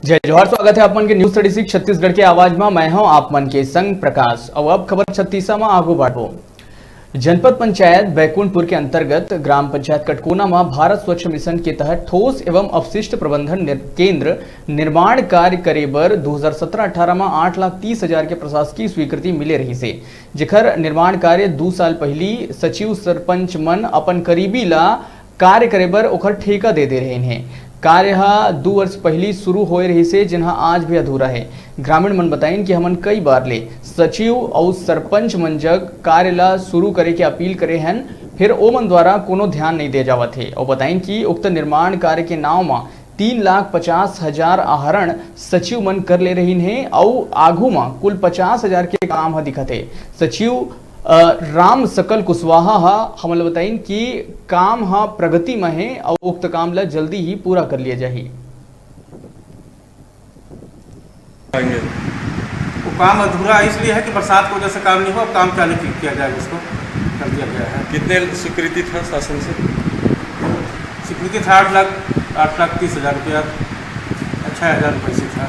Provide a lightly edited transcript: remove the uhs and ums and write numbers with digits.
जय जोहार, स्वागत है आपमन के न्यूज 36 छत्तीसगढ़ के आवाज में। मैं हूं आपमन के संग प्रकाश। अब खबर 36 में आगू बढ़ो। जनपद पंचायत बैकुंठपुर के अंतर्गत ग्राम पंचायत कटकोना में भारत स्वच्छ मिशन के तहत ठोस एवं अपशिष्ट प्रबंधन केंद्र निर्माण कार्य करे बर 2017-18 में 8,30,000 के प्रशासकीय स्वीकृति मिले रही से, जेकर निर्माण कार्य 2 साल पहली सचिव सरपंच मन अपन करीबी ला कार्य करे बर ओकर ठेका दे रहे हैं। कार्य 2 वर्ष पहली शुरू होए रही से, जिन्हा आज भी अधूरा है। ग्रामीण मन बताइन कि हमन कई बार ले सचिव और सरपंच मन जग कार्य ला शुरू करे के अपील करे हन, फिर ओ मन द्वारा कोनो ध्यान नहीं दे जावत है। और बताइन कि उक्त निर्माण कार्य के नाव में 3,50,000 आहरण सचिव मन कर ले रही है और आगू में कुल 50,000 के काम दिखत है। सचिव राम सकल कुशवाहा हमन बताइन कि काम प्रगति में है और उक्त काम ला जल्दी ही पूरा कर लिया जाए। वो काम अधूरा इसलिए है कि बरसात की वजह से काम नहीं हुआ। काम चालू किया जाएगा, उसको कर दिया गया है। कितने स्वीकृति था शासन से? स्वीकृति था 8,30,000 रुपया, 6,000 रुपये से था।